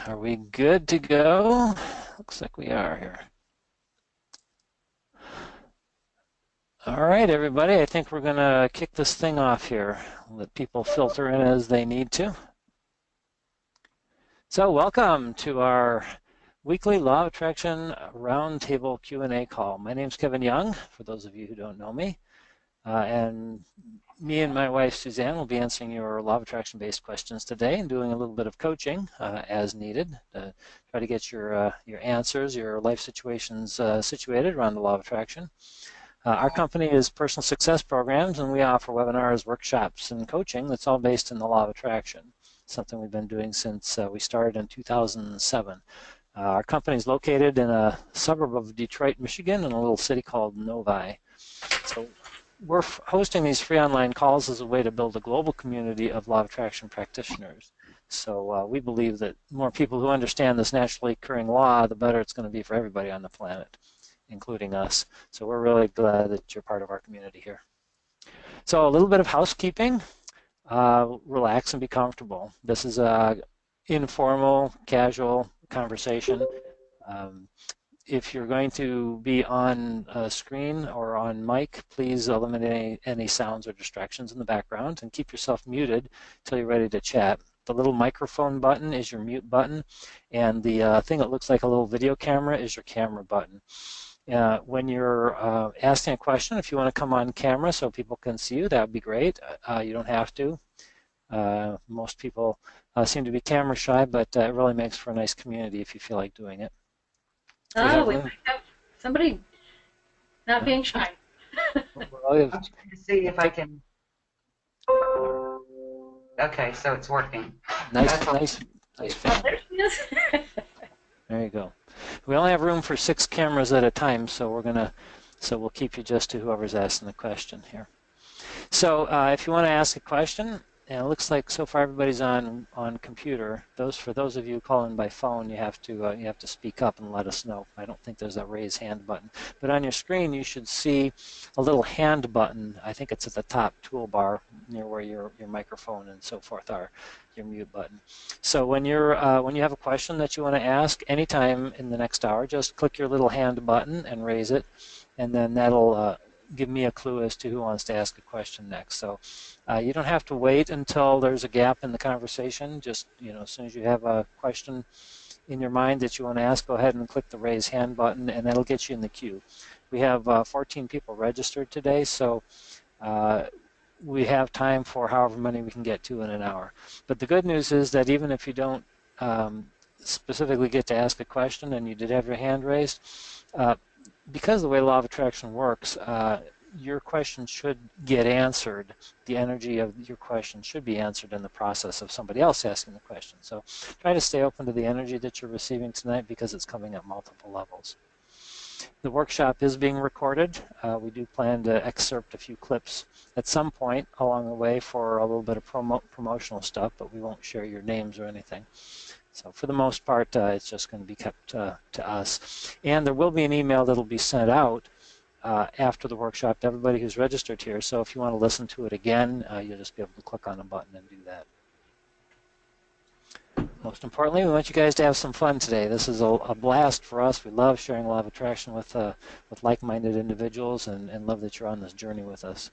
Are we good to go? Looks like we are here. All right, everybody. I think we're going to kick this thing off here. Let people filter in as they need to. So welcome to our weekly Law of Attraction Roundtable Q&A call. My name's Kevin Young, for those of you who don't know me. And me and my wife, Suzanne, will be answering your Law of Attraction-based questions today and doing a little bit of coaching as needed to try to get your answers, your life situations situated around the Law of Attraction. Our company is Personal Success Programs, and we offer webinars, workshops, and coaching that's all based in the Law of Attraction, something we've been doing since we started in 2007. Our company is located in a suburb of Detroit, Michigan, in a little city called Novi. So we're hosting these free online calls as a way to build a global community of Law of Attraction practitioners. So we believe that more people who understand this naturally occurring law, the better it's going to be for everybody on the planet, including us. So we're really glad that you're part of our community here. So a little bit of housekeeping. Relax and be comfortable. This is a informal, casual conversation. If you're going to be on a screen or on mic, please eliminate any sounds or distractions in the background and keep yourself muted until you're ready to chat. The little microphone button is your mute button, and the thing that looks like a little video camera is your camera button. When you're asking a question, if you want to come on camera so people can see you, that would be great. You don't have to. Most people seem to be camera shy, but it really makes for a nice community if you feel like doing it. We might have somebody not being shy. I'm trying to see if I can. Okay, so it's working. Nice fan. There she is. There you go. We only have room for 6 cameras at a time, so we'll keep you just to whoever's asking the question here. So if you want to ask a question, and it looks like so far everybody's on computer. For those of you calling by phone, you have to speak up and let us know. I don't think there's a raise hand button, but on your screen you should see a little hand button. I think it's at the top toolbar near where your microphone and so forth are, your mute button. So when you have a question that you want to ask anytime in the next hour, just click your little hand button and raise it, and then that'll give me a clue as to who wants to ask a question next. So you don't have to wait until there's a gap in the conversation. Just, as soon as you have a question in your mind that you want to ask, go ahead and click the raise hand button, and that'll get you in the queue. We have 14 people registered today, so we have time for however many we can get to in an hour. But the good news is that even if you don't specifically get to ask a question and you did have your hand raised, because of the way Law of Attraction works, your question should get answered. The energy of your question should be answered in the process of somebody else asking the question. So try to stay open to the energy that you're receiving tonight because it's coming at multiple levels. The workshop is being recorded. We do plan to excerpt a few clips at some point along the way for a little bit of promotional stuff, but we won't share your names or anything. So for the most part, it's just going to be kept to us. And there will be an email that will be sent out after the workshop to everybody who's registered here. So if you want to listen to it again, you'll just be able to click on a button and do that. Most importantly, we want you guys to have some fun today. This is a blast for us. We love sharing Law of Attraction with like-minded individuals and love that you're on this journey with us.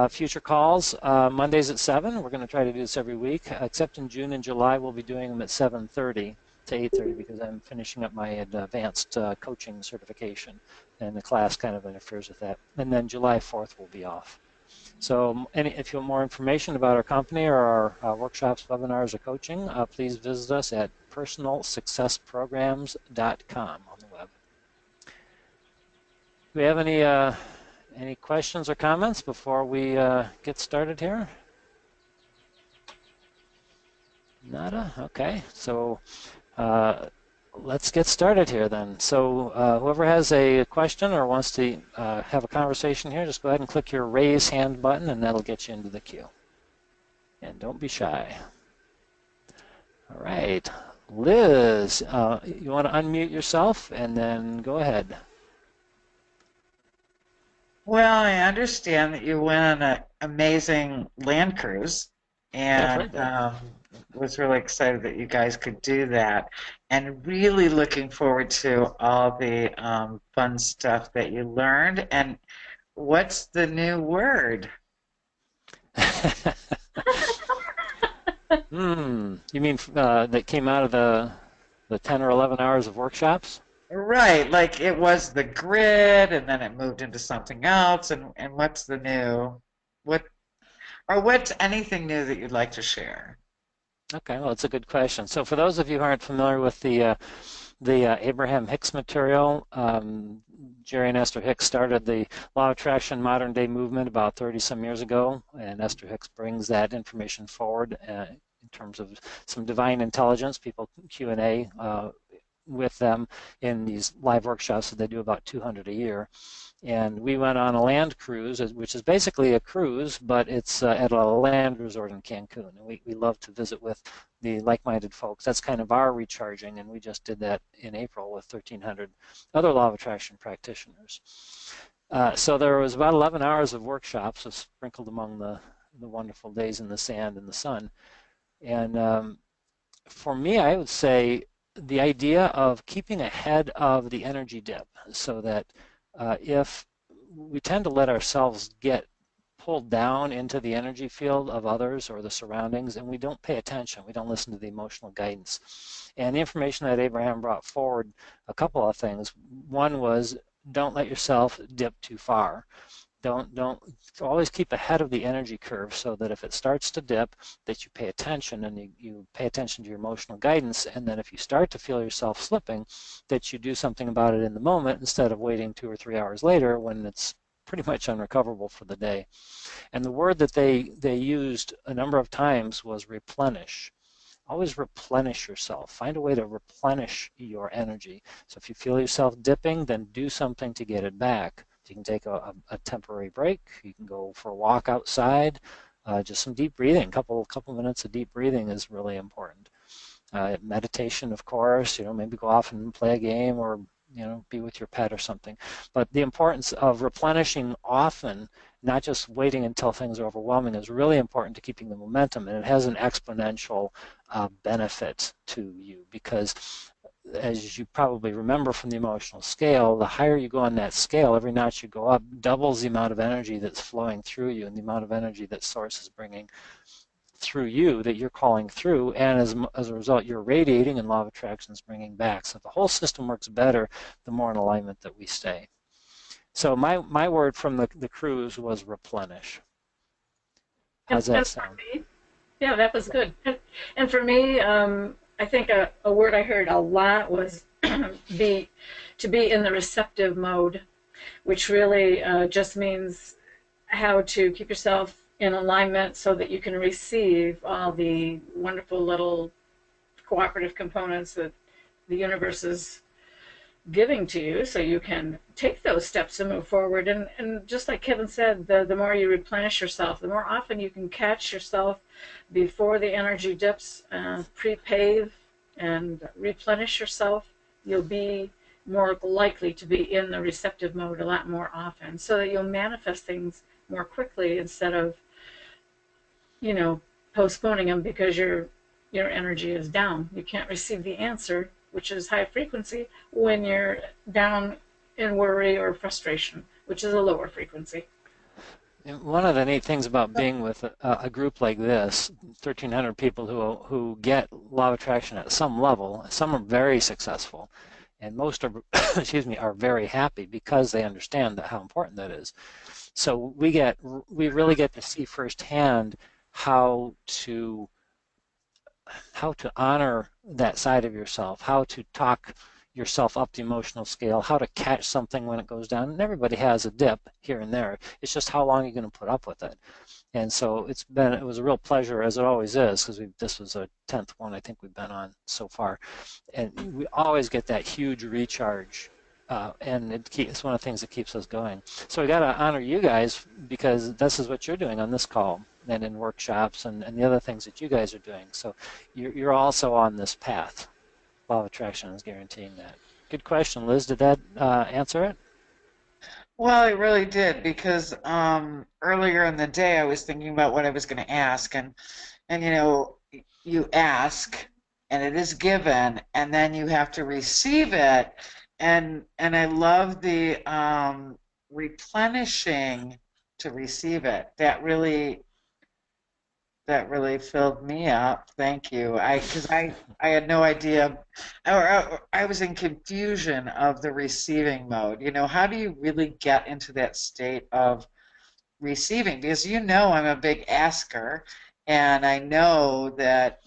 Future calls, Mondays at 7. We're going to try to do this every week, except in June and July we'll be doing them at 7:30 to 8:30 because I'm finishing up my advanced coaching certification, and the class kind of interferes with that. And then July 4th will be off. So if you want more information about our company or our workshops, webinars, or coaching, please visit us at personalsuccessprograms.com on the web. Do we have any questions or comments before we get started here? Nada? Okay. So let's get started here then. So whoever has a question or wants to have a conversation here, just go ahead and click your raise hand button and that'll get you into the queue. And don't be shy. All right. Liz, you want to unmute yourself and then go ahead. Well, I understand that you went on an amazing land cruise, and was really excited that you guys could do that, and really looking forward to all the fun stuff that you learned. And what's the new word? You mean that came out of the 10 or 11 hours of workshops? Right, like it was the grid, and then it moved into something else. And what's the new? What or what's anything new that you'd like to share? Okay, well, it's a good question. So for those of you who aren't familiar with the Abraham Hicks material, Jerry and Esther Hicks started the Law of Attraction modern day movement about 30 some years ago, and Esther Hicks brings that information forward in terms of some divine intelligence. People Q&A with them in these live workshops that they do about 200 a year. And we went on a land cruise, which is basically a cruise, but it's at a land resort in Cancun. And we love to visit with the like-minded folks. That's kind of our recharging, and we just did that in April with 1,300 other Law of Attraction practitioners. So there was about 11 hours of workshops sprinkled among the wonderful days in the sand and the sun. And for me, I would say the idea of keeping ahead of the energy dip so that if we tend to let ourselves get pulled down into the energy field of others or the surroundings, and we don't pay attention, we don't listen to the emotional guidance. And the information that Abraham brought forward, a couple of things. One was don't let yourself dip too far. Don't always keep ahead of the energy curve so that if it starts to dip, that you pay attention, and you pay attention to your emotional guidance, and then if you start to feel yourself slipping, that you do something about it in the moment instead of waiting 2 or 3 hours later when it's pretty much unrecoverable for the day. And the word that they used a number of times was replenish. Always replenish yourself. Find a way to replenish your energy. So if you feel yourself dipping, then do something to get it back. You can take a temporary break. You can go for a walk outside. Just some deep breathing. Couple minutes of deep breathing is really important. Meditation, of course. Maybe go off and play a game, or be with your pet or something. But the importance of replenishing often, not just waiting until things are overwhelming, is really important to keeping the momentum, and it has an exponential benefit to you, because as you probably remember from the emotional scale, the higher you go on that scale, every notch you go up doubles the amount of energy that's flowing through you and the amount of energy that source is bringing through you that you're calling through, and as a result you're radiating, and Law of Attraction is bringing back. So the whole system works better the more in alignment that we stay. So my word from the cruise was replenish. How's that sound? Yeah, that was good. And for me, I think a word I heard a lot was to be in the receptive mode, which really just means how to keep yourself in alignment so that you can receive all the wonderful little cooperative components that the universe is giving to you, so you can take those steps to move forward. And just like Kevin said, the more you replenish yourself, the more often you can catch yourself before the energy dips, pre-pave and replenish yourself, you'll be more likely to be in the receptive mode a lot more often, so that you'll manifest things more quickly instead of postponing them because your energy is down. You can't receive the answer, which is high frequency, when you're down in worry or frustration, which is a lower frequency. One of the neat things about being with a group like this, 1,300 people who get Law of Attraction at some level, some are very successful, and most are, excuse me, are very happy because they understand how important that is. So we really get to see firsthand how to honor that side of yourself, how to talk yourself up the emotional scale, how to catch something when it goes down. And everybody has a dip here and there. It's just how long you're going to put up with it. And so it was a real pleasure, as it always is, because this was a 10th one I think we've been on so far. And we always get that huge recharge. And it's one of the things that keeps us going. So we got to honor you guys, because this is what you're doing on this call and in workshops and the other things that you guys are doing. So you're also on this path. Law of Attraction is guaranteeing that. Good question, Liz. Did that answer it? Well, it really did, because earlier in the day I was thinking about what I was going to ask, and you ask and it is given, and then you have to receive it. And I love the replenishing to receive it. That really filled me up. Thank you. Because I had no idea, or I was in confusion of the receiving mode. How do you really get into that state of receiving? Because I'm a big asker, and I know that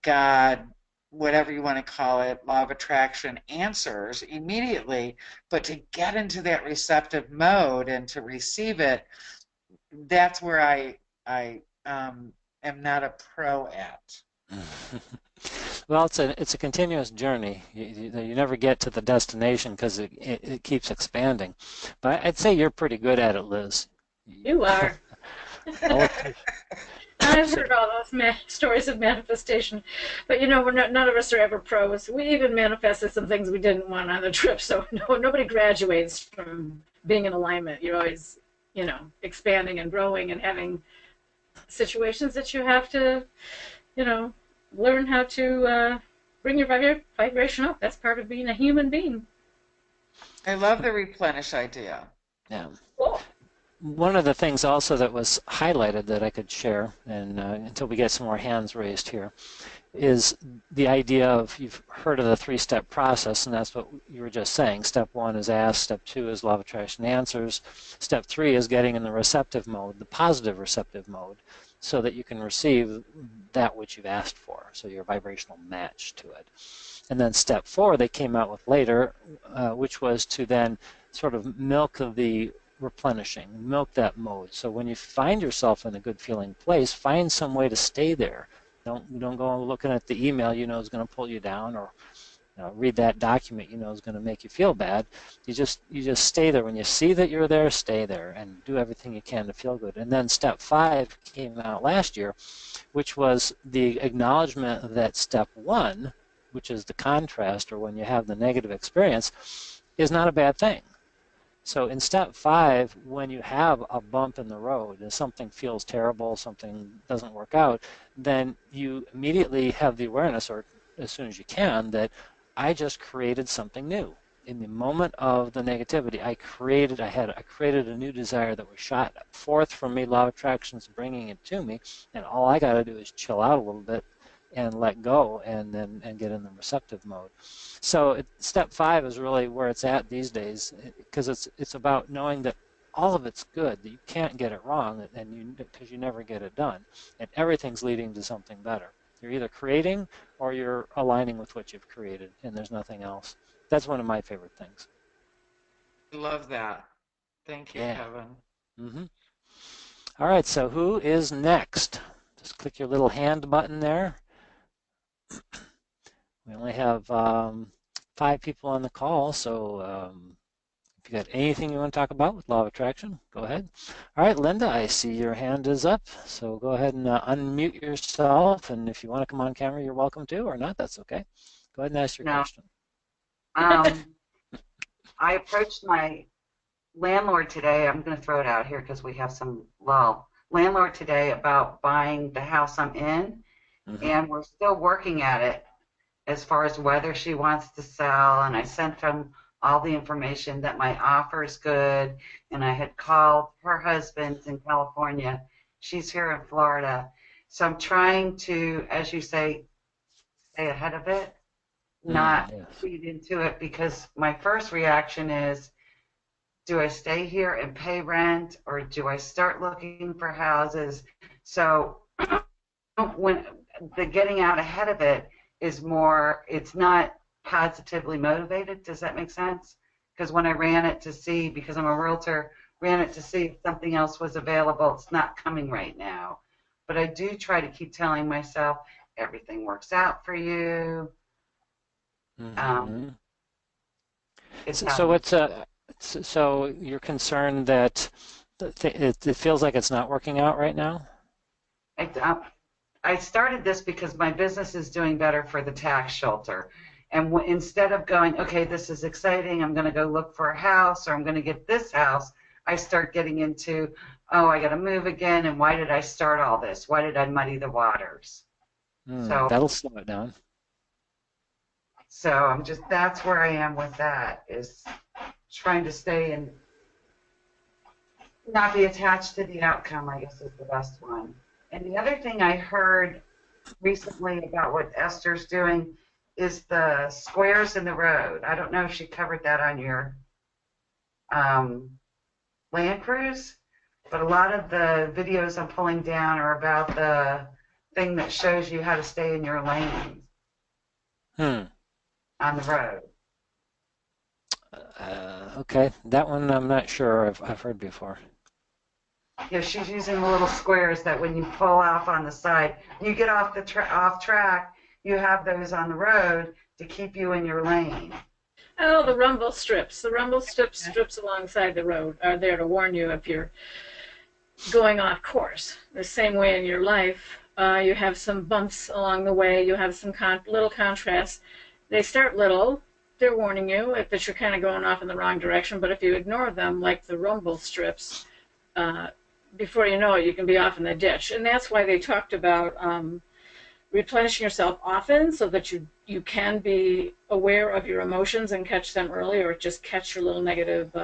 God, whatever you want to call it, law of attraction, answers immediately. But to get into that receptive mode and to receive it, that's where I am not a pro at. Well, it's a continuous journey. You never get to the destination because it keeps expanding. But I'd say you're pretty good at it, Liz. You are. I've heard all those stories of manifestation, but none of us are ever pros. We even manifested some things we didn't want on the trip, so nobody graduates from being in alignment. You're always, expanding and growing and having situations that you have to, learn how to bring your vibration up. That's part of being a human being. I love the replenish idea. Yeah. Cool. One of the things also that was highlighted that I could share, and until we get some more hands raised here, is the idea of, you've heard of the 3-step process, and that's what you were just saying. Step 1 is ask, step 2 is law of attraction answers, step 3 is getting in the receptive mode, the positive receptive mode, so that you can receive that which you've asked for, so your vibrational match to it. And then step 4 they came out with later, which was to then sort of milk the replenishing, milk that mode. So when you find yourself in a good feeling place, find some way to stay there. Don't go looking at the email is going to pull you down, or read that document is going to make you feel bad. You just stay there. When you see that you're there, stay there and do everything you can to feel good. And then step 5 came out last year, which was the acknowledgement that step 1, which is the contrast, or when you have the negative experience, is not a bad thing. So in step 5, when you have a bump in the road and something feels terrible, something doesn't work out, then you immediately have the awareness, or as soon as you can, that I just created something new. In the moment of the negativity, I created a new desire that was shot forth from me. Law of Attraction's bringing it to me, and all I got to do is chill out a little bit and let go, and get in the receptive mode. So step 5 is really where it's at these days, because it's about knowing that all of it's good, that you can't get it wrong, and because you never get it done, and everything's leading to something better. You're either creating or you're aligning with what you've created, and there's nothing else. That's one of my favorite things. I love that. Thank you, Kevin. Mm-hmm. All right, so who is next? Just click your little hand button there. We only have 5 people on the call, so if you got anything you want to talk about with Law of Attraction, go ahead. All right, Linda, I see your hand is up, so go ahead and unmute yourself, and if you want to come on camera, you're welcome to, or not, that's okay. Go ahead and ask your question. I approached my landlord today. I'm going to throw it out here because we have some landlord today about buying the house I'm in, and we're still working at it as far as whether she wants to sell. And I sent them all the information that my offer is good, and I had called her husband's in California. She's here in Florida. So I'm trying to, as you say, stay ahead of it, not feed into it, because my first reaction is, do I stay here and pay rent, or do I start looking for houses? So when the getting out ahead of it is more, it's not positively motivated. Does that make sense? Because when I ran it to see, because I'm a realtor, ran it to see if something else was available, it's not coming right now. But I do try to keep telling myself everything works out for you. So you're concerned that it feels like it's not working out right now? I started this because my business is doing better for the tax shelter. And instead of going, okay, this is exciting, I'm going to go look for a house, or I'm going to get this house, I start getting into, oh, I got to move again, and why did I start all this? Why did I muddy the waters? So That'll slow it down. that's where I am with that, is trying to stay and not be attached to the outcome, I guess is the best one. And the other thing I heard recently about what Esther's doing is the squares in the road. I don't know if she covered that on your land cruise, but a lot of the videos I'm pulling down are about the thing that shows you how to stay in your lanes on the road. Okay, that one I'm not sure I've heard before. Yeah, she's using the little squares that when you pull off on the side, you get off the off track, you have those on the road to keep you in your lane. Oh, the rumble strips. The rumble strips alongside the road are there to warn you if you're going off course. The same way in your life, you have some bumps along the way. You have some little contrasts. They start little. They're warning you that you're kind of going off in the wrong direction. But if you ignore them, like the rumble strips, before you know it, you can be off in the ditch. And that's why they talked about replenishing yourself often, so that you can be aware of your emotions and catch them early, or just catch your little negative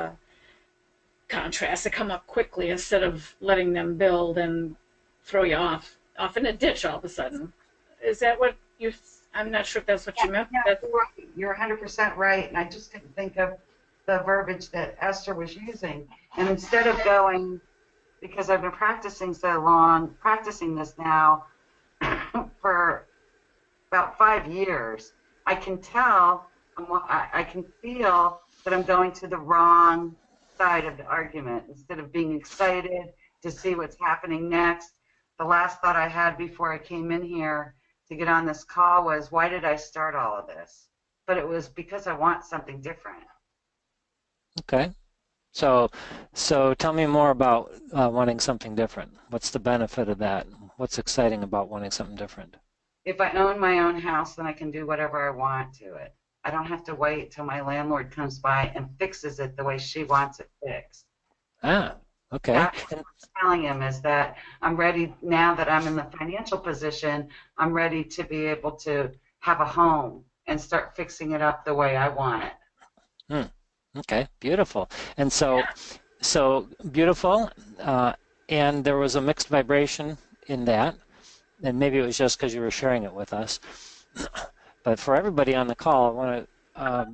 contrasts that come up quickly instead of letting them build and throw you off in a ditch all of a sudden. Is that what you? I'm not sure if that's what you meant. Yeah, you're 100% right, and I just couldn't think of the verbiage that Esther was using. And instead of going, because I've been practicing so long, practicing this now for about 5 years, I can tell, I can feel that I'm going to the wrong side of the argument. Instead of being excited to see what's happening next, the last thought I had before I came in here to get on this call was, why did I start all of this? But it was because I want something different. Okay. So tell me more about wanting something different. What's the benefit of that? What's exciting about wanting something different? If I own my own house, then I can do whatever I want to it. I don't have to wait till my landlord comes by and fixes it the way she wants it fixed. Ah, okay. That's what I'm telling him, is that I'm ready, now that I'm in the financial position, I'm ready to be able to have a home and start fixing it up the way I want it. Okay, beautiful. And so beautiful, and there was a mixed vibration in that, and maybe it was just because you were sharing it with us. But for everybody on the call, I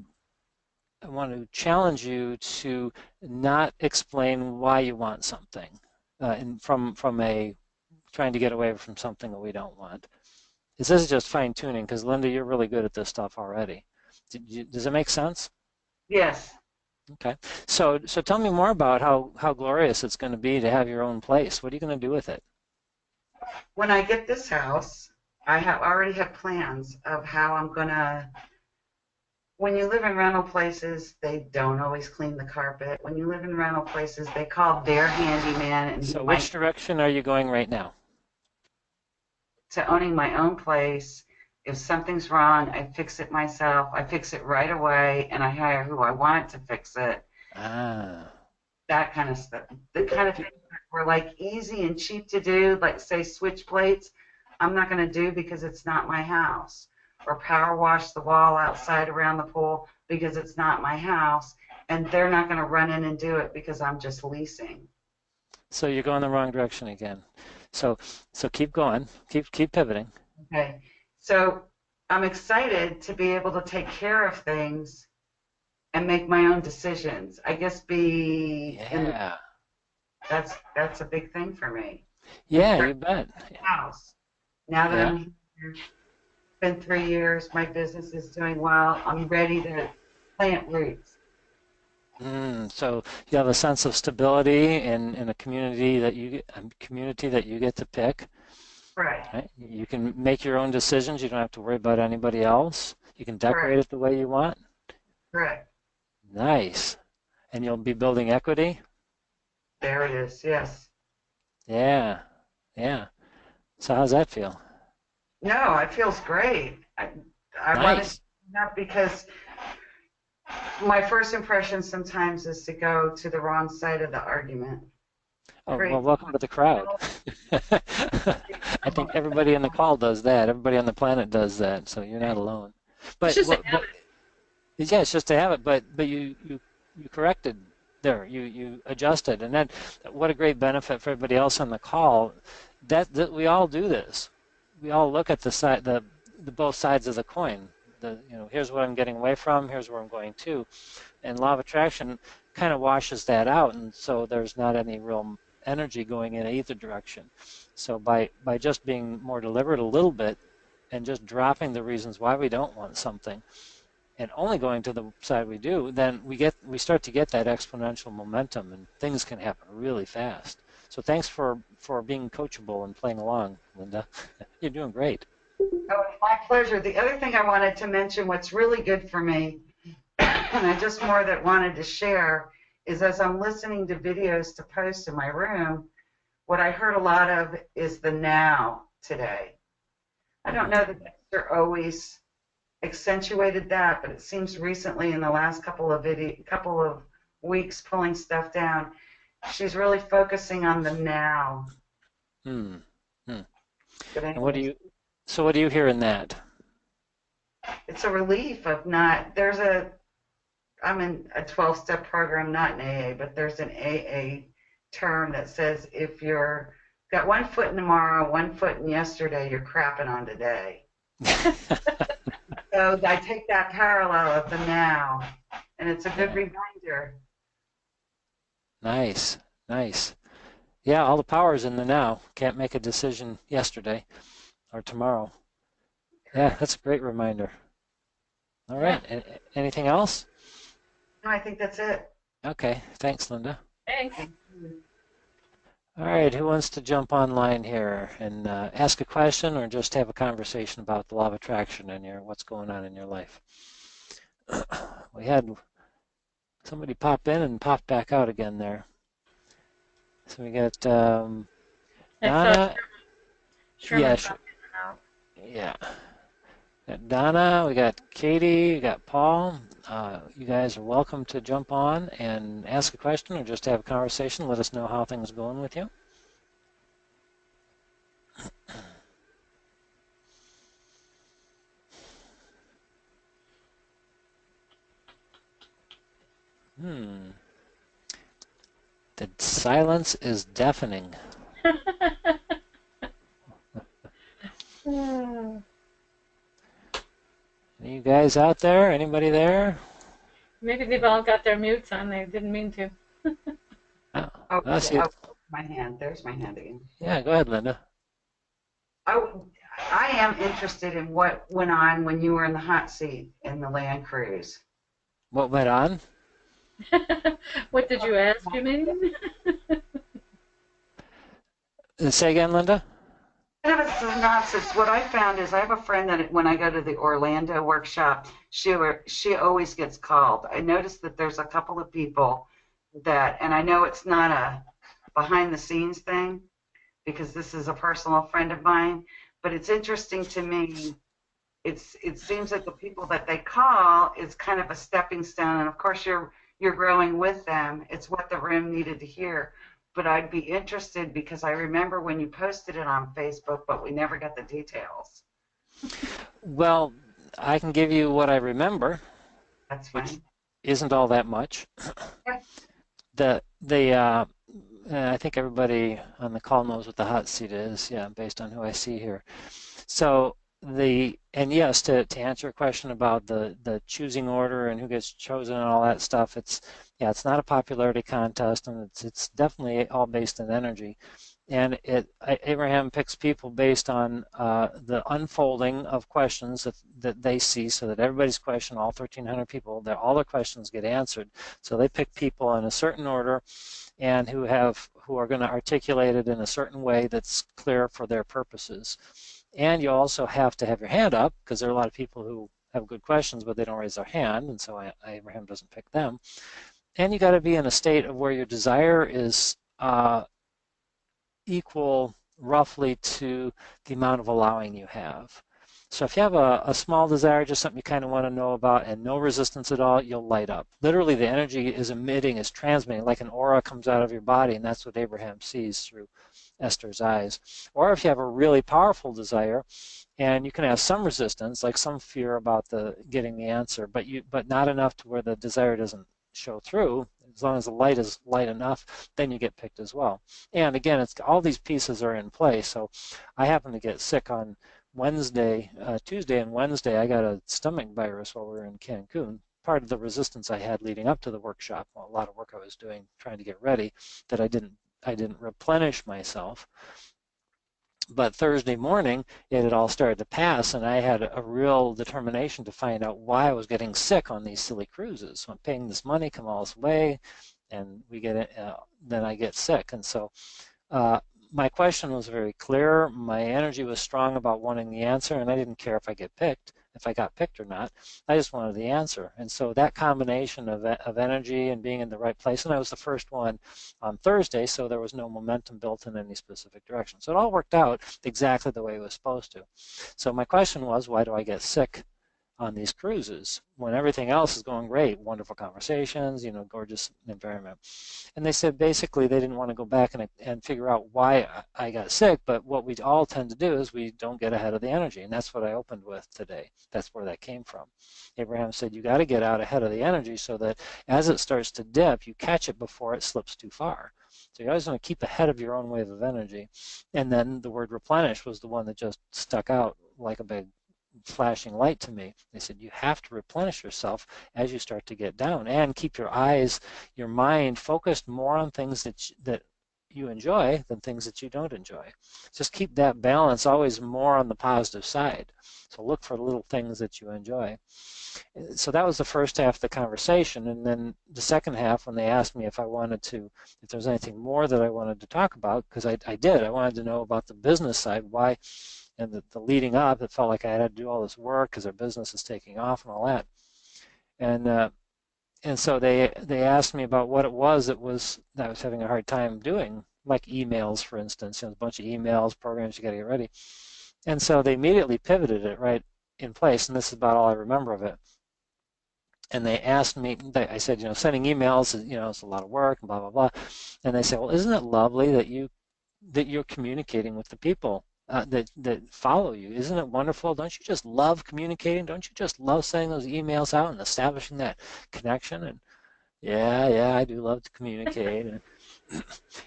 want to challenge you to not explain why you want something, and from a trying to get away from something that we don't want. This is just fine tuning, because Linda, you're really good at this stuff already. Does it make sense? Yes. Okay, so tell me more about how glorious it's going to be to have your own place. What are you going to do with it? When I get this house, I already have plans of how I'm going to. When you live in rental places, they don't always clean the carpet. When you live in rental places, they call their handyman. And so which direction are you going right now? To owning my own place. If something's wrong, I fix it myself. I fix it right away, and I hire who I want to fix it. Ah. That kind of stuff. The kind of things that were like easy and cheap to do, like say switch plates, I'm not going to do because it's not my house. Or power wash the wall outside around the pool because it's not my house. And they're not going to run in and do it because I'm just leasing. So you're going the wrong direction again. So keep going. Keep pivoting. Okay. So I'm excited to be able to take care of things and make my own decisions. I guess that's a big thing for me. Yeah, you bet. House. Now that I'm here, it's been 3 years, my business is doing well. I'm ready to plant roots. So you have a sense of stability in a community that you get to pick. Right. You can make your own decisions. You don't have to worry about anybody else. You can decorate it the way you want. Correct. Nice. And you'll be building equity? There it is, yes. Yeah. So how's that feel? No, it feels great. I want to do that because my first impression sometimes is to go to the wrong side of the argument. Oh, well, welcome to the crowd. think everybody in the call does that. Everybody on the planet does that, so you're not alone. It's But just a what, habit. yeah, it's just to have it. But you corrected there. You adjusted, and that what a great benefit for everybody else on the call. That we all do this. We all look at the both sides of the coin. Here's what I'm getting away from. Here's where I'm going to, and law of attraction kind of washes that out, and so there's not any real energy going in either direction. So by just being more deliberate a little bit and just dropping the reasons why we don't want something and only going to the side we do, then we start to get that exponential momentum and things can happen really fast. So thanks for being coachable and playing along, Linda. You're doing great. Oh, it's my pleasure. The other thing I wanted to mention, what's really good for me, and I just more that wanted to share, is as I'm listening to videos to post in my room, what I heard a lot of is the now today. I don't know that Dexter always accentuated that, but it seems recently in the last couple of weeks pulling stuff down, she's really focusing on the now. Hmm. But And anyway, what do you hear in that? it's a relief of not, I'm in a 12-step program, not in AA, but there's an AA term that says if you're got 1 foot in tomorrow, 1 foot in yesterday, you're crapping on today. So I take that parallel of the now, and it's a good reminder. Nice. Yeah, all the power's in the now. Can't make a decision yesterday or tomorrow. Yeah, that's a great reminder. All right. Anything else? No, I think that's it. Okay. Thanks, Linda. Thanks. All right. Who wants to jump online here and ask a question or just have a conversation about the law of attraction and what's going on in your life? We had somebody pop in and pop back out again there. So we got Donna. Sherman. Yeah. We got Donna, we got Katie, we got Paul. You guys are welcome to jump on and ask a question or just have a conversation. Let us know how things are going with you. The silence is deafening. You guys out there? Anybody there? Maybe they've all got their mutes on. They didn't mean to. My hand. There's my hand again. Yeah, go ahead, Linda. I am interested in what went on when you were in the hot seat in the land cruise. What went on? What did you ask, you mean? Say again, Linda? Kind of a synopsis. What I found is I have a friend that when I go to the Orlando workshop, she always gets called. I noticed that there's a couple of people that, and I know it's not a behind the scenes thing because this is a personal friend of mine, but it's interesting to me. It seems like the people that they call is kind of a stepping stone, and of course you're growing with them. It's what the room needed to hear. But I'd be interested because I remember when you posted it on Facebook, but we never got the details. Well, I can give you what I remember. That's fine. Which isn't all that much. Yeah. I think everybody on the call knows what the hot seat is, yeah, based on who I see here. So yes, to answer your question about the choosing order and who gets chosen and all that stuff, it's not a popularity contest, and it's definitely all based on energy. And Abraham picks people based on the unfolding of questions that they see, so that everybody's question, all 1,300 people, all their questions get answered. So they pick people in a certain order, and who are going to articulate it in a certain way that's clear for their purposes. And you also have to have your hand up because there are a lot of people who have good questions, but they don't raise their hand, and so Abraham doesn't pick them. And you got to be in a state of where your desire is equal roughly to the amount of allowing you have. So if you have a small desire, just something you kind of want to know about, and no resistance at all, you'll light up. Literally, the energy is transmitting, like an aura comes out of your body, and that's what Abraham sees through Esther's eyes. Or if you have a really powerful desire, and you can have some resistance, like some fear about getting the answer, but not enough to where the desire doesn't show through. As long as the light is light enough, then you get picked as well. And again, it's all these pieces are in play. So I happened to get sick on Wednesday, Tuesday and Wednesday. I got a stomach virus while we were in Cancun. Part of the resistance I had leading up to the workshop, a lot of work I was doing trying to get ready, that I didn't replenish myself. But Thursday morning, it had all started to pass, and I had a real determination to find out why I was getting sick on these silly cruises. So I'm paying this money, come all this way, and we get it, then I get sick. And so my question was very clear. My energy was strong about wanting the answer, and I didn't care if I got picked or not. I just wanted the answer. And so that combination of energy and being in the right place, and I was the first one on Thursday, so there was no momentum built in any specific direction. So it all worked out exactly the way it was supposed to. So my question was, why do I get sick on these cruises when everything else is going great? Wonderful conversations, gorgeous environment. And they said basically they didn't want to go back and figure out why I got sick, but what we all tend to do is we don't get ahead of the energy, and that's what I opened with today. That's where that came from. Abraham said you got to get out ahead of the energy so that as it starts to dip, you catch it before it slips too far. So you always want to keep ahead of your own wave of energy. And then the word replenish was the one that just stuck out like a big flashing light to me. They said you have to replenish yourself as you start to get down, and keep your eyes, your mind focused more on things that you enjoy than things that you don't enjoy. Just keep that balance always more on the positive side. So look for little things that you enjoy. So that was the first half of the conversation, and then the second half, when they asked me if there was anything more that I wanted to talk about, because I did. I wanted to know about the business side, why. And the leading up, it felt like I had to do all this work because our business is taking off and all that. And so they asked me about what it was that I was having a hard time doing, like emails, for instance. A bunch of emails, programs you got to get ready. And so they immediately pivoted it right in place, and this is about all I remember of it. And they asked me, I said, sending emails, it's a lot of work, and blah, blah, blah. And they said, well, isn't it lovely that you're communicating with the people that follow you? Isn't it wonderful? Don't you just love communicating? Don't you just love sending those emails out and establishing that connection? And yeah, I do love to communicate.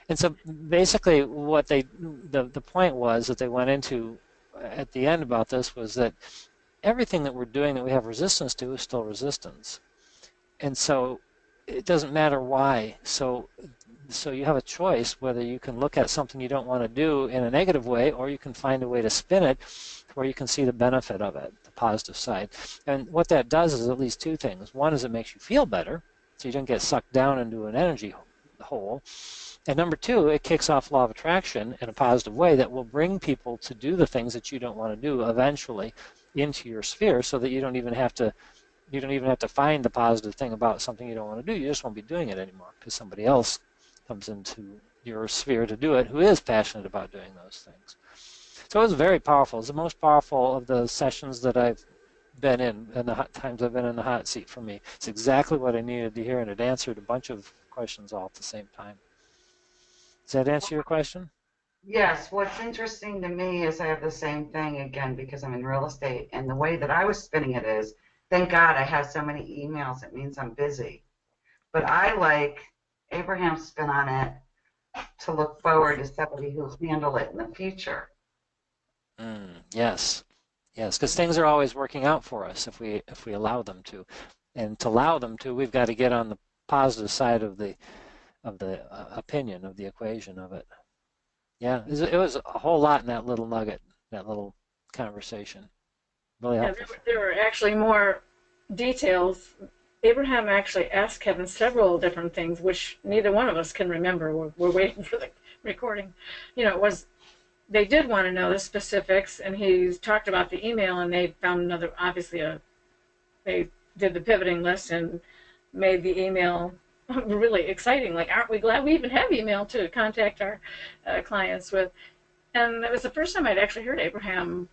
And so basically what the point was that they went into at the end about this was that everything that we're doing that we have resistance to is still resistance. And so it doesn't matter why. So you have a choice whether you can look at something you don't want to do in a negative way, or you can find a way to spin it where you can see the benefit of it, the positive side. And what that does is at least two things. One is it makes you feel better, so you don't get sucked down into an energy hole. And number two, it kicks off law of attraction in a positive way that will bring people to do the things that you don't want to do eventually into your sphere, so that you don't even have to find the positive thing about something you don't want to do. You just won't be doing it anymore because somebody else comes into your sphere to do it who is passionate about doing those things. So it was very powerful. It's the most powerful of the sessions that I've been in, and the times I've been in the hot seat for me. It's exactly what I needed to hear, and it answered a bunch of questions all at the same time. Does that answer your question? Yes. What's interesting to me is I have the same thing again because I'm in real estate, and the way that I was spinning it is, thank God I have so many emails. It means I'm busy. But I like Abraham's spin on it to look forward to somebody who'll handle it in the future. Yes, because things are always working out for us if we allow them to, and to allow them to, we've got to get on the positive side of the opinion of the equation of it. Yeah, it was a whole lot in that little nugget, that little conversation. Really helpful. There were actually more details. Abraham actually asked Kevin several different things, which neither one of us can remember. We're waiting for the recording. They did want to know the specifics, and he talked about the email, and they found another, obviously, they did the pivoting list and made the email really exciting. Like, aren't we glad we even have email to contact our clients with? And that was the first time I'd actually heard Abraham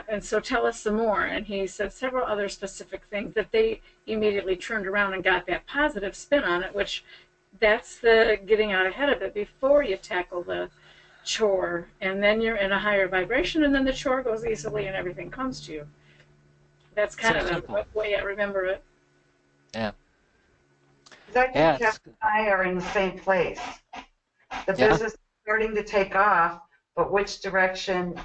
and so tell us some more. And he said several other specific things that they immediately turned around and got that positive spin on it, which that's the getting out ahead of it before you tackle the chore, and then you're in a higher vibration, and then the chore goes easily and everything comes to you. That's kind So of simple. the way I remember it. Yeah. 'Cause I Yeah. think Jeff and I are in the same place. The Yeah. business is starting to take off, but which direction?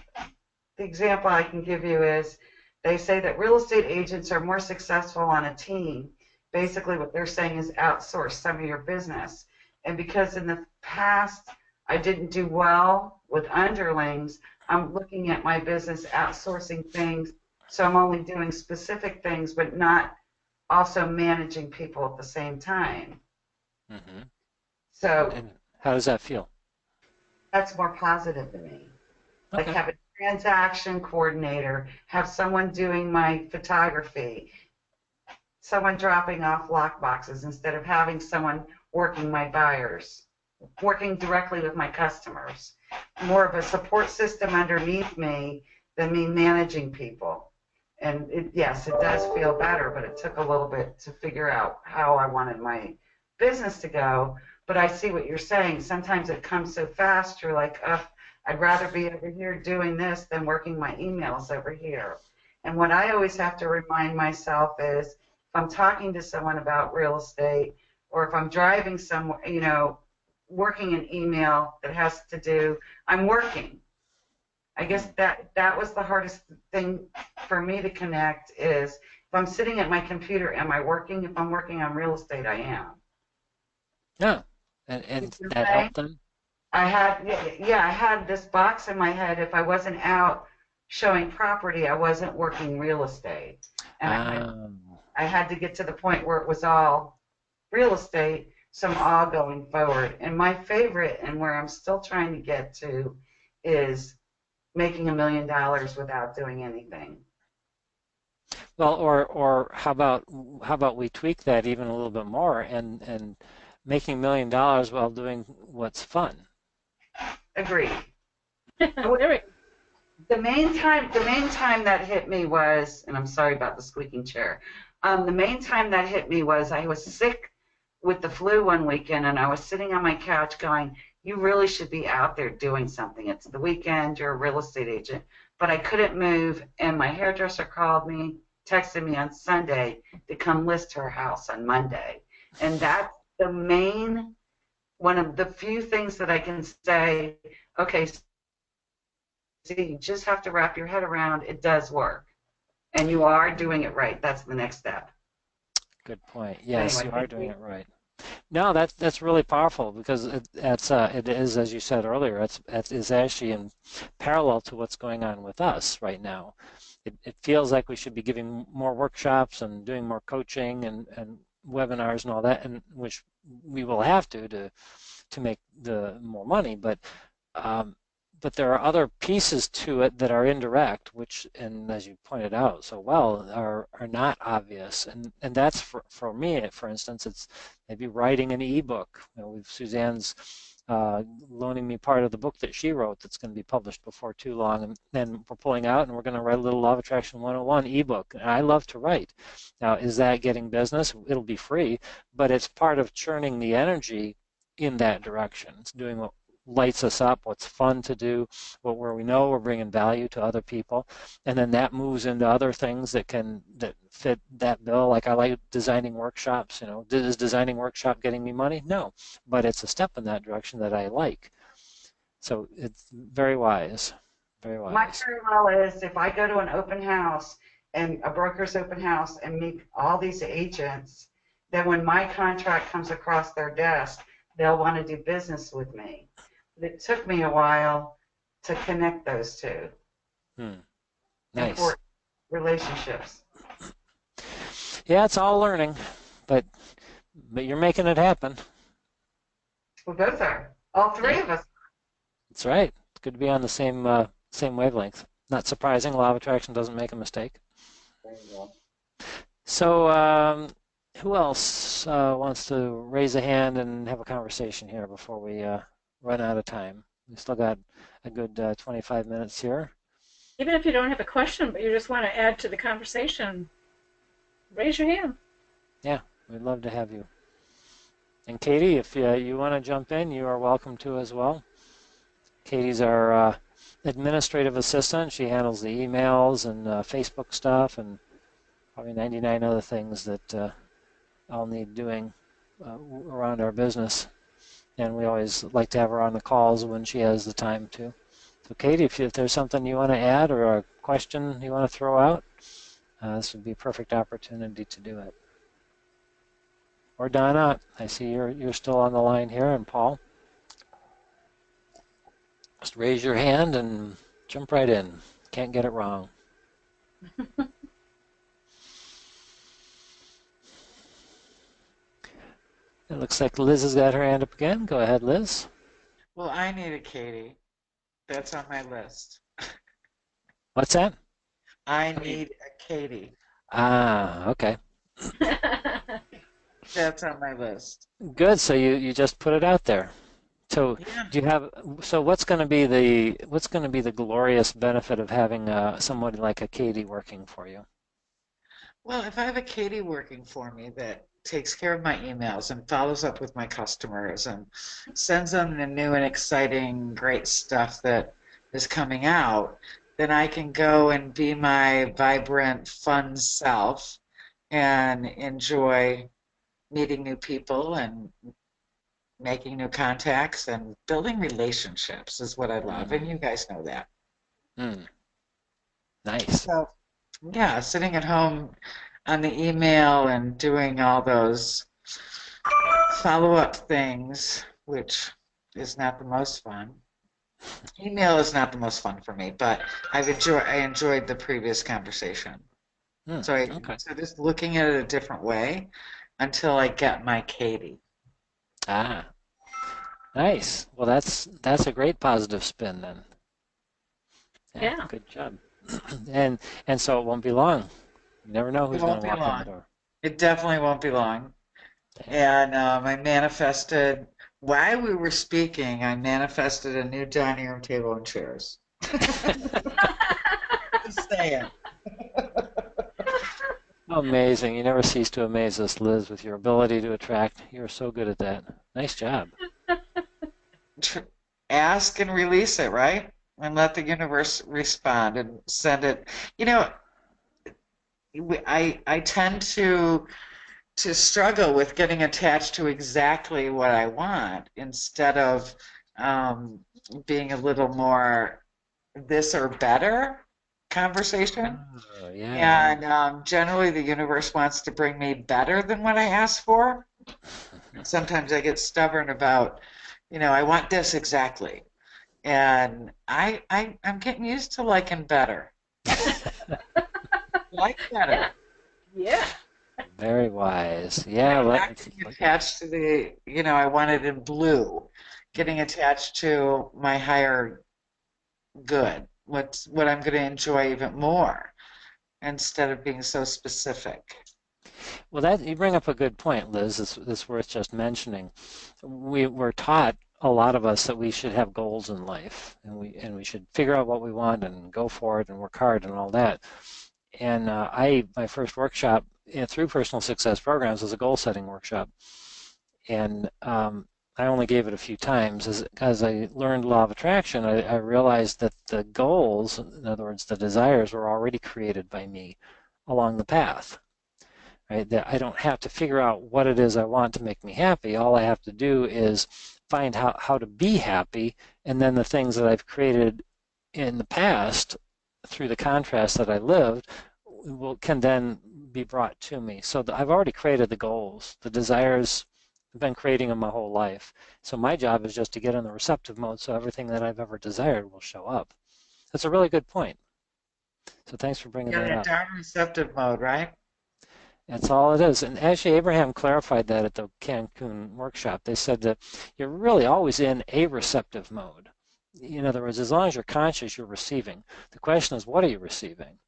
The example I can give you is they say that real estate agents are more successful on a team. Basically, what they're saying is outsource some of your business. And because in the past I didn't do well with underlings, I'm looking at my business outsourcing things. So I'm only doing specific things, but not also managing people at the same time. Mm-hmm. So And how does that feel? that's more positive to me. Like Okay. have a transaction coordinator, have someone doing my photography, someone dropping off lock boxes instead of having someone working my buyers, working directly with my customers. More of a support system underneath me than me managing people. And yes, it does feel better, but it took a little bit to figure out how I wanted my business to go. But I see what you're saying. Sometimes it comes so fast, you're like, I'd rather be over here doing this than working my emails over here. And what I always have to remind myself is if I'm talking to someone about real estate or if I'm driving somewhere, working an email that has to do, I'm working. I guess that was the hardest thing for me to connect is if I'm sitting at my computer, am I working? If I'm working on real estate, I am. Yeah. You And know what that I'm saying? helped them? I had this box in my head. If I wasn't out showing property, I wasn't working real estate. And I had to get to the point where it was all real estate, so I'm all going forward. And my favorite and where I'm still trying to get to is making $1 million without doing anything. Well, or how about we tweak that even a little bit more and making $1 million while doing what's fun? Agreed. There we The main time that hit me was, and I'm sorry about the squeaking chair. The main time that hit me was I was sick with the flu one weekend, and I was sitting on my couch going, "You really should be out there doing something. It's the weekend. You're a real estate agent." But I couldn't move, and my hairdresser called me, texted me on Sunday to come list her house on Monday, and that's the main one of the few things that I can say. Okay, so you just have to wrap your head around it does work. And you are doing it right. That's the next step. Good point. Yes, Anyway, you are doing it right. No, that's really powerful because it is, as you said earlier, it is actually in parallel to what's going on with us right now. It feels like we should be giving more workshops and doing more coaching and webinars and all that, and which we will have to make the more money, um, but there are other pieces to it that are indirect, which, and as you pointed out so well, are not obvious. And that's for me, for instance, it's maybe writing an ebook. Suzanne's loaning me part of the book that she wrote that's going to be published before too long, and then we're pulling out and we're going to write a little Law of Attraction 101 ebook. And I love to write. Now, is that getting business? It'll be free, but it's part of churning the energy in that direction. It's doing what lights us up, what's fun to do, where we know we're bringing value to other people, and then that moves into other things that fit that bill. Like I like designing workshops. Is designing workshop getting me money? No, but it's a step in that direction that I like. So it's very wise, very my wise. parallel is if I go to an open house and a broker's open house and meet all these agents, then when my contract comes across their desk, they'll want to do business with me. But it took me a while to connect those two. Nice. Important relationships. Yeah, it's all learning, but you're making it happen. We both are. All three of us. That's right. It's good to be on the same wavelength. Not surprising. Law of Attraction doesn't make a mistake. There you go. So, who else wants to raise a hand and have a conversation here before we run out of time? We still got a good 25 minutes here. Even if you don't have a question, but you just want to add to the conversation, raise your hand. Yeah, we'd love to have you. And Katie, if you want to jump in, you are welcome to as well. Katie's our administrative assistant. She handles the emails and Facebook stuff and probably 99 other things that I'll need doing around our business. And we always like to have her on the calls when she has the time to. So Katie, if there's something you want to add or a question you want to throw out, this would be a perfect opportunity to do it. Or Donna, I see you're still on the line here, and Paul. Just raise your hand and jump right in. Can't get it wrong. It looks like Liz has got her hand up again. Go ahead, Liz. Well, I need a Katie. That's on my list. What's that? I need a Katie. Ah, okay. That's on my list. Good. So you just put it out there. So Yeah. do you have? So what's going to be the glorious benefit of having somebody like a Katie working for you? Well, if I have a Katie working for me that takes care of my emails and follows up with my customers and sends them the new and exciting, great stuff that is coming out, then I can go and be my vibrant, fun self and enjoy meeting new people and making new contacts and building relationships is what I love. And you guys know that. Mm, nice. So, yeah, sitting at home on the email and doing all those follow-up things, which is not the most fun. Email is not the most fun for me, but I enjoyed the previous conversation. Okay. So just looking at it a different way until I get my Katie. Ah, nice. Well, that's a great positive spin then. Yeah. Good job. And so it won't be long. You never know It who's won't going to be walk in the long. door. It definitely won't be long. And I manifested, while we were speaking, I manifested a new dining room table and chairs. Just saying. Amazing. You never cease to amaze us, Liz, with your ability to attract. You're so good at that. Nice job. Ask and release it, right? And let the universe respond and send it. You know, I tend to struggle with getting attached to exactly what I want instead of being a little more this or better conversation. Oh, yeah. And generally, the universe wants to bring me better than what I asked for. Sometimes I get stubborn about, I want this exactly. And I'm getting used to liking better. Like better. Yeah. Very wise. Yeah. Not getting attached to the, I want it in blue. Getting attached to my higher good. What I'm going to enjoy even more, instead of being so specific. Well, you bring up a good point, Liz. It's worth just mentioning. We're taught, a lot of us, that we should have goals in life, and we should figure out what we want and go for it and work hard and all that. And my first workshop through personal success programs was a goal setting workshop, and I only gave it a few times. As I learned Law of Attraction, I realized that the goals, in other words, the desires, were already created by me along the path. Right? That I don't have to figure out what it is I want to make me happy. All I have to do is find how to be happy, and then the things that I've created in the past through the contrast that I lived can then be brought to me. So I've already created the goals, the desires. I've been creating them my whole life. So my job is just to get in the receptive mode so everything that I've ever desired will show up. That's a really good point. So thanks for bringing that up. Darn receptive mode, right? That's all it is. And actually, Abraham clarified that at the Cancun workshop. They said that you're really always in a receptive mode. In other words, as long as you're conscious, you're receiving. The question is, what are you receiving?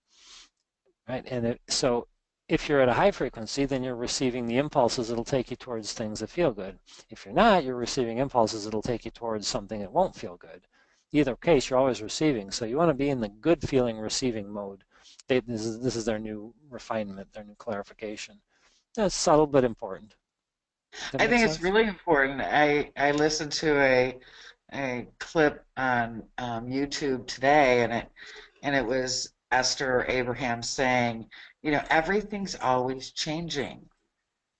Right? And so if you're at a high frequency, then you're receiving the impulses that'll take you towards things that feel good. If you're not, you're receiving impulses that'll take you towards something that won't feel good. Either case, you're always receiving. So you want to be in the good feeling receiving mode. This is their new refinement, their new clarification. That's subtle but important. I think it's really important. I listened to a clip on YouTube today, and it was Esther Abraham saying, everything's always changing.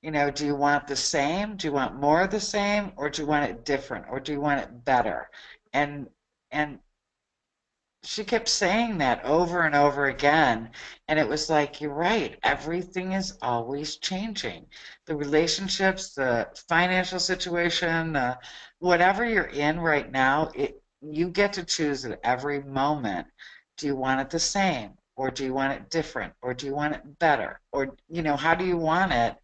Do you want the same? Do you want more of the same, or do you want it different, or do you want it better? And and she kept saying that over and over again, and it was like, you're right, everything is always changing. The relationships, the financial situation, whatever you're in right now, you get to choose at every moment. Do you want it the same, or do you want it different, or do you want it better, or how do you want it,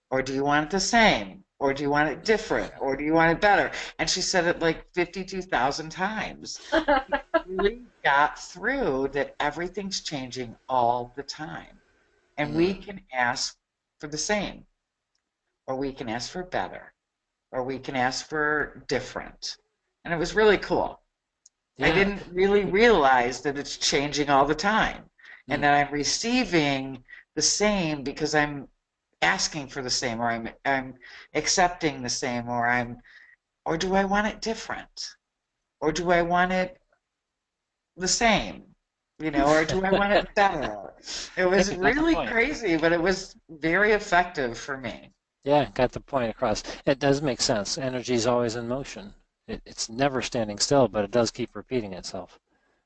or do you want it the same, or do you want it different, or do you want it better? And she said it like 52,000 times. Really got through that everything's changing all the time. And we can ask for the same, or we can ask for better, or we can ask for different. And it was really cool. Yeah. I didn't really realize that it's changing all the time, and that I'm receiving the same because I'm asking for the same, or I'm accepting the same, or do I want it different? Or do I want it the same, or do I want it better? It was really crazy, but it was very effective for me. Yeah, got the point across. It does make sense. Energy is always in motion. It's never standing still, but it does keep repeating itself.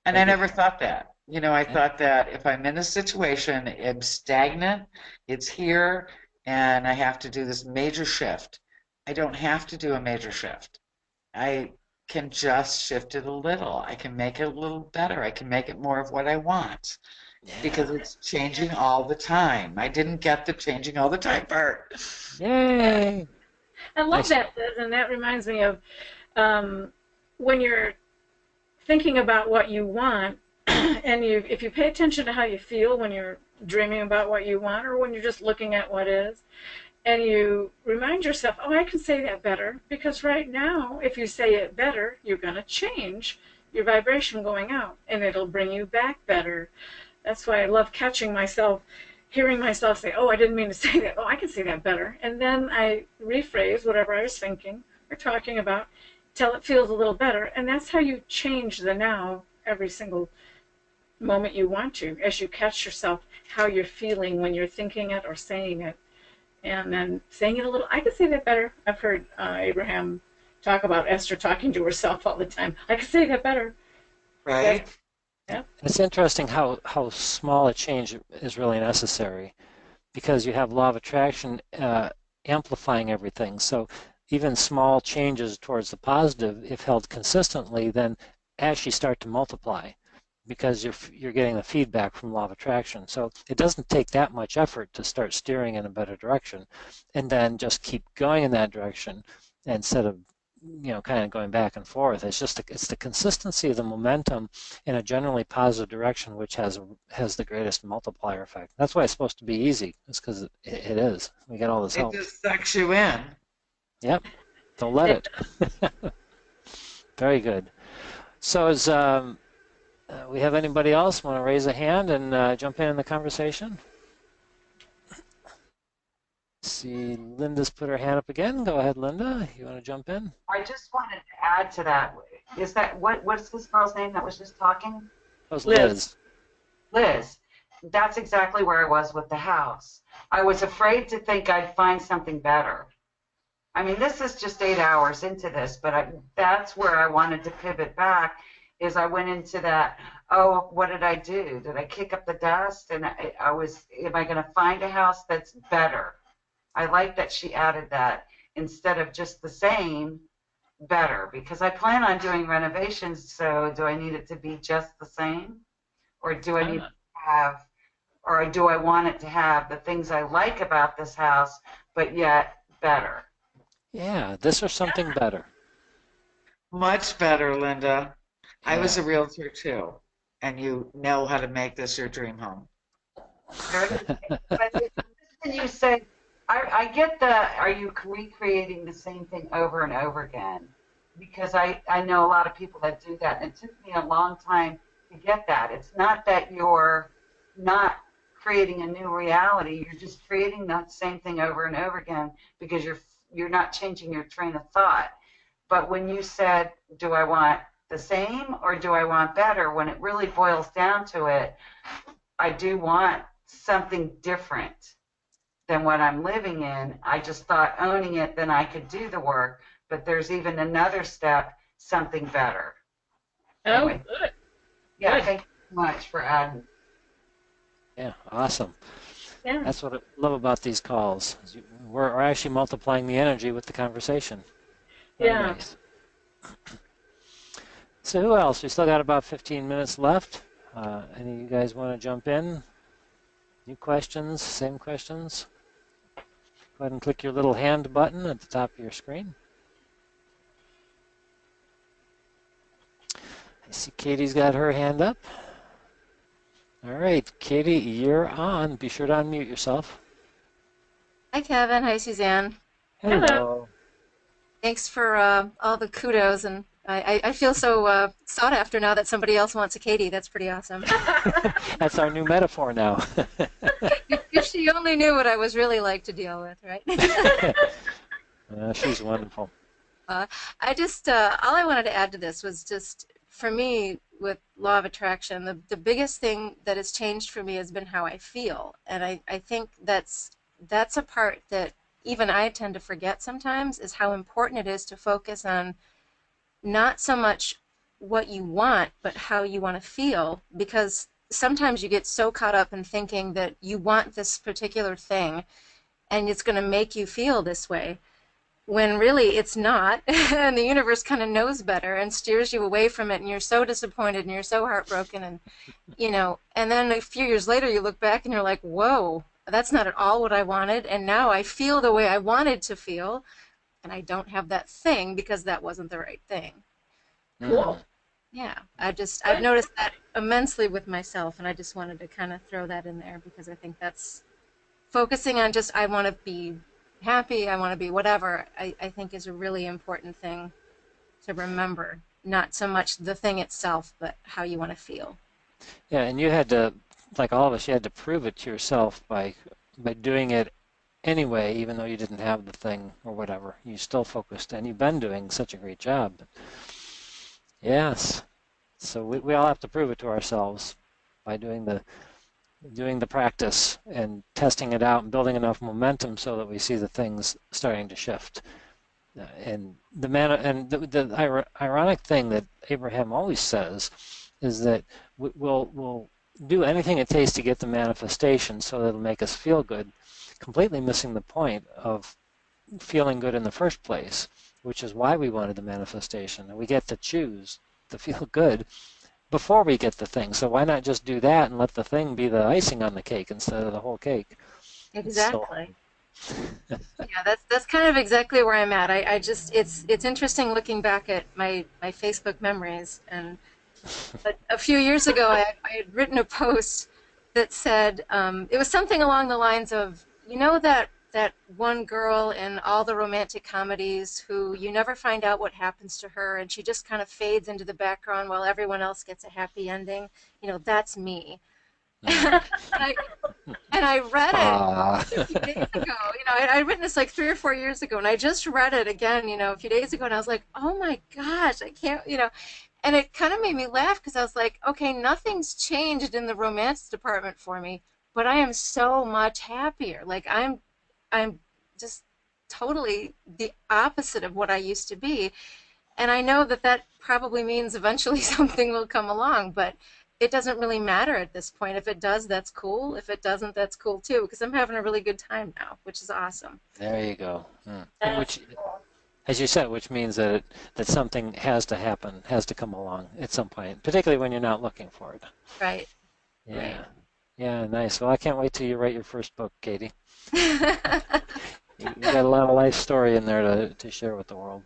And I never thought that. I thought that if I'm in a situation, it's stagnant, it's here, and I have to do this major shift. I don't have to do a major shift. I can just shift it a little. I can make it a little better. I can make it more of what I want, because it's changing all the time. I didn't get the changing all the time part. Yay! I love that, Liz, and that reminds me of when you're thinking about what you want, and if you pay attention to how you feel when you're dreaming about what you want, or when you're just looking at what is, and you remind yourself, oh, I can say that better, because right now, if you say it better, you're going to change your vibration going out, and it'll bring you back better. That's why I love catching myself, hearing myself say, oh, I didn't mean to say that. Oh, I can say that better. And then I rephrase whatever I was thinking or talking about till it feels a little better. And that's how you change the now every single moment you want to, as you catch yourself, how you're feeling when you're thinking it or saying it. And then saying it a little, I can say that better. I've heard Abraham talk about Esther talking to herself all the time. I can say that better. Right? Yeah. It's interesting how small a change is really necessary, because you have law of attraction amplifying everything. So even small changes towards the positive, if held consistently, then actually start to multiply, because you're getting the feedback from law of attraction. So it doesn't take that much effort to start steering in a better direction, and then just keep going in that direction instead of kind of going back and forth. It's the consistency of the momentum in a generally positive direction which has the greatest multiplier effect. That's why it's supposed to be easy. It's because it is. We get all this help. It just sucks you in. Yep. Don't let it. Very good. So is we have anybody else want to raise a hand and jump in the conversation? See, Linda's put her hand up again. Go ahead, Linda. You want to jump in? I just wanted to add to that. Is that what's this girl's name that was just talking? That was Liz. Liz. That's exactly where I was with the house. I was afraid to think I'd find something better. I mean, this is just 8 hours into this, but that's where I wanted to pivot back. Is I went into that, oh, what did I do? Did I kick up the dust? And am I going to find a house that's better? I like that she added that instead of just the same, better, because I plan on doing renovations. So do I need it to be just the same, or do I need to have, or do I want it to have the things I like about this house, but yet better? Yeah, this or something better. Much better, Linda. I was a realtor too, and you know how to make this your dream home. But when you say, I get are you recreating the same thing over and over again? Because I know a lot of people that do that, and it took me a long time to get that. It's not that you're not creating a new reality, you're just creating that same thing over and over again because you're not changing your train of thought. But when you said, do I want the same or do I want better? When it really boils down to it, I do want something different than what I'm living in. I just thought owning it, then I could do the work. But there's even another step, something better. Oh, Anyway, good. yeah, Good. thank you so much for adding. Yeah, awesome. Yeah. That's what I love about these calls. We're actually multiplying the energy with the conversation. Very Yeah. nice. So who else? We still got about 15 minutes left. Any of you guys want to jump in? New questions? Same questions? Go ahead and click your little hand button at the top of your screen. I see Katie's got her hand up. All right, Katie, you're on. Be sure to unmute yourself. Hi, Kevin. Hi, Suzanne. Hello. Thanks for all the kudos, and I feel so sought after now that somebody else wants a Katie. That's pretty awesome. That's our new metaphor now. If she only knew what I was really like to deal with, right? She's wonderful. I just all I wanted to add to this was just for me with Law of Attraction, the biggest thing that has changed for me has been how I feel, and I think that's a part that even I tend to forget sometimes, is how important it is to focus on not so much what you want, but how you want to feel, because sometimes you get so caught up in thinking that you want this particular thing and it's going to make you feel this way, when really it's not, and the universe kind of knows better and steers you away from it, and you're so disappointed and you're so heartbroken, and and then a few years later you look back and you're like, whoa, that's not at all what I wanted, and now I feel the way I wanted to feel, and I don't have that thing because that wasn't the right thing. Cool. Yeah, I've noticed that immensely with myself, and I just wanted to kind of throw that in there because I think that's focusing on just, I want to be happy, I want to be whatever, I think is a really important thing to remember. Not so much the thing itself, but how you want to feel. Yeah, and you had to, like all of us, you had to prove it to yourself by doing it anyway, even though you didn't have the thing or whatever. You still focused, and you've been doing such a great job. Yes. So we all have to prove it to ourselves by doing the practice and testing it out and building enough momentum so that we see the things starting to shift. And the ironic thing that Abraham always says is that we'll do anything it takes to get the manifestation so that it'll make us feel good, completely missing the point of feeling good in the first place, which is why we wanted the manifestation. And we get to choose to feel good before we get the thing. So why not just do that and let the thing be the icing on the cake instead of the whole cake? Exactly. Yeah, that's kind of exactly where I'm at. I just it's interesting looking back at my Facebook memories, and a few years ago I had written a post that said it was something along the lines of, that one girl in all the romantic comedies who you never find out what happens to her, and she just kind of fades into the background while everyone else gets a happy ending. That's me. and I read it a few days ago. I'd written this like 3 or 4 years ago, and I just read it again, a few days ago, and I was like, oh my gosh, I can't, and it kind of made me laugh because I was like, okay, nothing's changed in the romance department for me, but I am so much happier. Like I'm just totally the opposite of what I used to be. And I know that probably means eventually something will come along, but it doesn't really matter at this point. If it does, that's cool. If it doesn't, that's cool too, because I'm having a really good time now, which is awesome. There you go. Which, as you said, which means that something has to happen, has to come along at some point, particularly when you're not looking for it. Right. Yeah. Right. Yeah, nice. Well, I can't wait till you write your first book, Katie. You got a lot of life story in there to share with the world.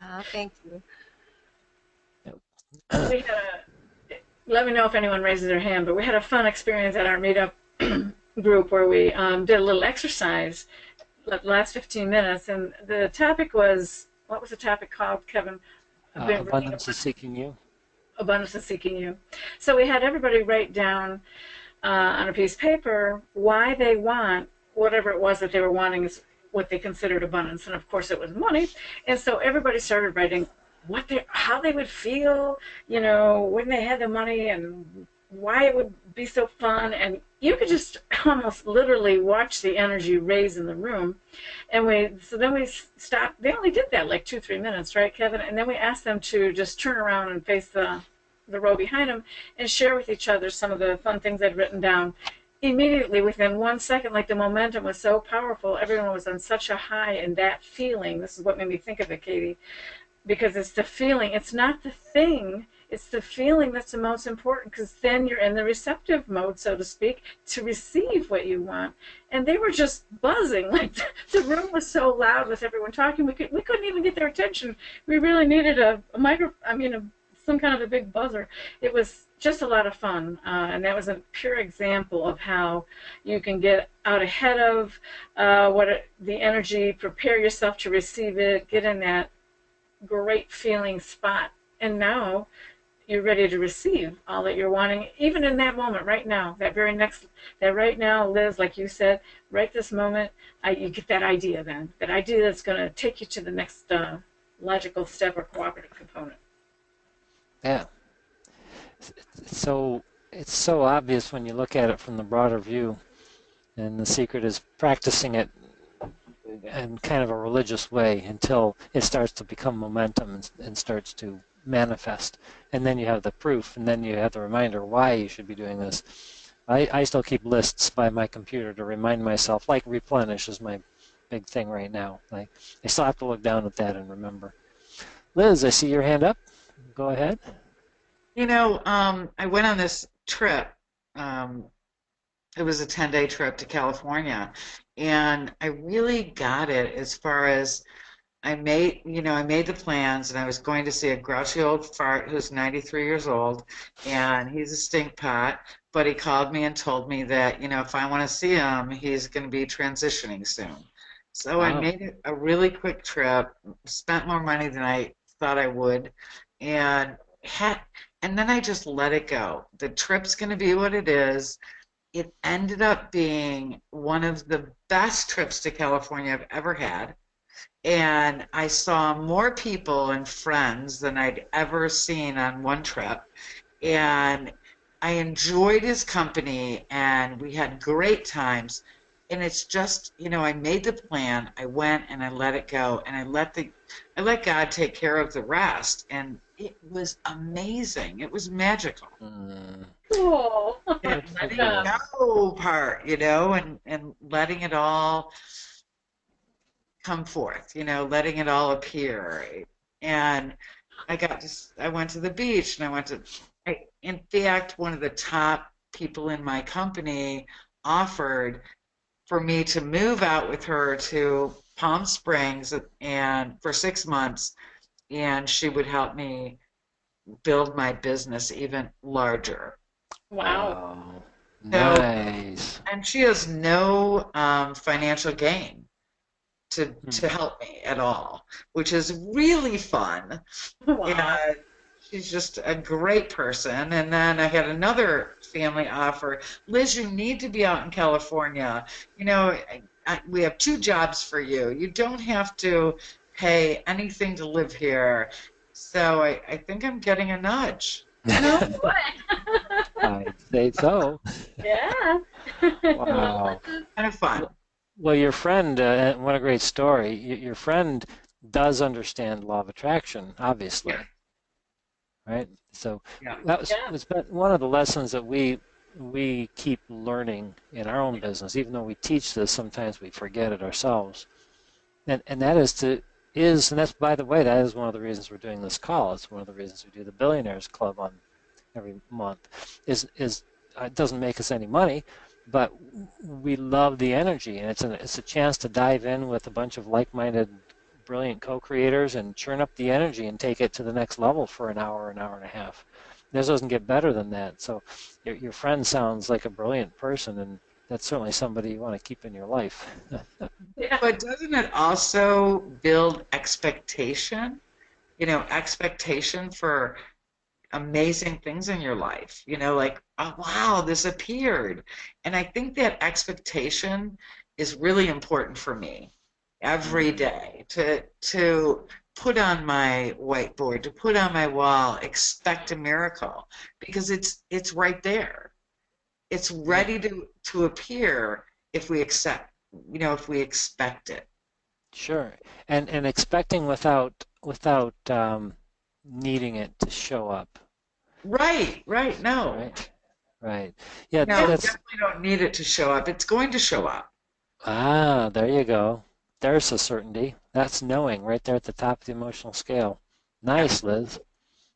Oh, thank you. Let me know if anyone raises their hand, but we had a fun experience at our meetup group where we did a little exercise the last 15 minutes, and the topic was, what was the topic called, Kevin? Abundance is seeking you. Abundance is seeking you. So we had everybody write down on a piece of paper why they want whatever it was that they were wanting, what they considered abundance, and of course it was money. And so everybody started writing how they would feel, when they had the money, and why it would be so fun. And you could just almost literally watch the energy raise in the room. And then we stopped. They only did that like 2-3 minutes, right, Kevin? And then we asked them to just turn around and face the row behind them and share with each other some of the fun things they'd written down. Immediately, within 1 second, like the momentum was so powerful, everyone was on such a high, and that feeling, this is what made me think of it, Katie, because it's the feeling, it's not the thing, it's the feeling that's the most important, because then you're in the receptive mode, so to speak, to receive what you want. And they were just buzzing, like the room was so loud with everyone talking, we couldn't even get their attention. We really needed some kind of a big buzzer. It was just a lot of fun, and that was a pure example of how you can get out ahead of the energy, prepare yourself to receive it, get in that great feeling spot, and now you're ready to receive all that you're wanting, even in that moment, right now, right now, Liz, like you said, right this moment, you get that idea that's going to take you to the next logical step or cooperative component. Yeah. It's so obvious when you look at it from the broader view, and the secret is practicing it in kind of a religious way until it starts to become momentum and starts to manifest. And then you have the proof, and then you have the reminder why you should be doing this. I still keep lists by my computer to remind myself, like replenish is my big thing right now. I still have to look down at that and remember. Liz, I see your hand up. Go ahead. I went on this trip. It was a 10-day trip to California, and I really got it as far as I made the plans, and I was going to see a grouchy old fart who's 93 years old, and he's a stink pot, but he called me and told me that, if I want to see him, he's going to be transitioning soon. So I made it a really quick trip, spent more money than I thought I would, and then I just let it go. The trip's going to be what it is. It ended up being one of the best trips to California I've ever had. And I saw more people and friends than I'd ever seen on one trip. And I enjoyed his company, and we had great times. And it's just, I made the plan, I went and I let it go, and I let God take care of the rest. And it was amazing. It was magical. Cool. And letting it go part, and letting it all come forth, letting it all appear. And I went to the beach, and in fact, one of the top people in my company offered for me to move out with her to Palm Springs and for 6 months, and she would help me build my business even larger. Wow. Nice. And she has no financial gain to help me at all, which is really fun. Wow. And she's just a great person. And then I had another family offer, Liz, you need to be out in California. We have 2 jobs for you. You don't have to pay anything to live here. So I think I'm getting a nudge. No way. I'd say so. Yeah. Wow. Kind of fun. Well, your friend, what a great story. Your friend does understand law of attraction, obviously. Yeah. Right? So Yeah. that was one of the lessons that we keep learning in our own business. Even though we teach this, sometimes we forget it ourselves. And that and that's, by the way, that is one of the reasons we're doing this call. It's one of the reasons we do the Billionaires Club on every month. Is it doesn't make us any money, but we love the energy, and it's a chance to dive in with a bunch of like-minded, brilliant co-creators and churn up the energy and take it to the next level for an hour and a half. This doesn't get better than that. So your friend sounds like a brilliant person, and that's certainly somebody you want to keep in your life. Yeah. But doesn't it also build expectation? Expectation for amazing things in your life. Like, oh, wow, this appeared. And I think that expectation is really important for me. every day, to put on my whiteboard, to put on my wall, expect a miracle, because it's right there. It's ready to appear if we accept, if we expect it. Sure. And expecting without needing it to show up. Right, no. Right. Right. Yeah, No, we that's definitely don't need it to show up. It's going to show up. there you go. There's a certainty. That's knowing right there at the top of the emotional scale. Nice, Liz.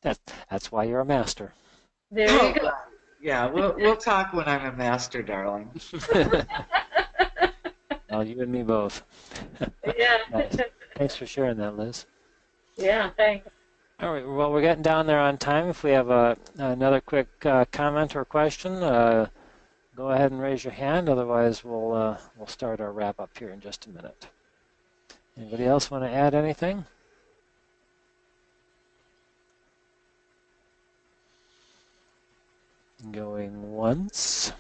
That's why you're a master. There you go. Yeah, we'll talk when I'm a master, darling. Well, you and me both. Yeah. Nice. Thanks for sharing that, Liz. Yeah, thanks. All right, well, we're getting down there on time. If we have another quick comment or question, go ahead and raise your hand. Otherwise, we'll start our wrap up here in just a minute. Anybody else want to add anything? Going once.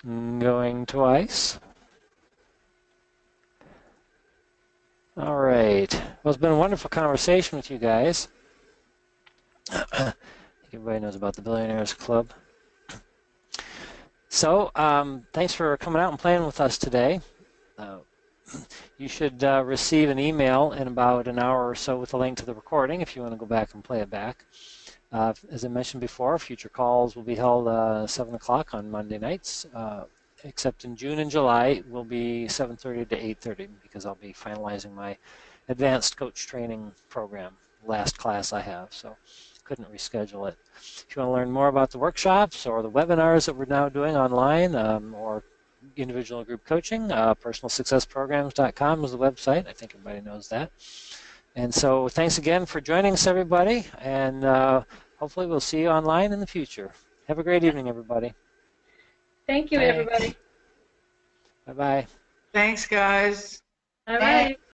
Going twice. All right. Well, it's been a wonderful conversation with you guys. I think everybody knows about the Billionaires Club. So, thanks for coming out and playing with us today. You should receive an email in about an hour or so with a link to the recording if you want to go back and play it back. As I mentioned before, future calls will be held 7 o'clock on Monday nights, except in June and July it will be 7:30 to 8:30 because I'll be finalizing my advanced coach training program, last class I have, so couldn't reschedule it. If you want to learn more about the workshops or the webinars that we're now doing online or individual group coaching, personalsuccessprograms.com is the website. I think everybody knows that. And so thanks again for joining us, everybody, and hopefully we'll see you online in the future. Have a great evening, everybody. Thank you, everybody. Bye-bye. Thanks, guys. All right.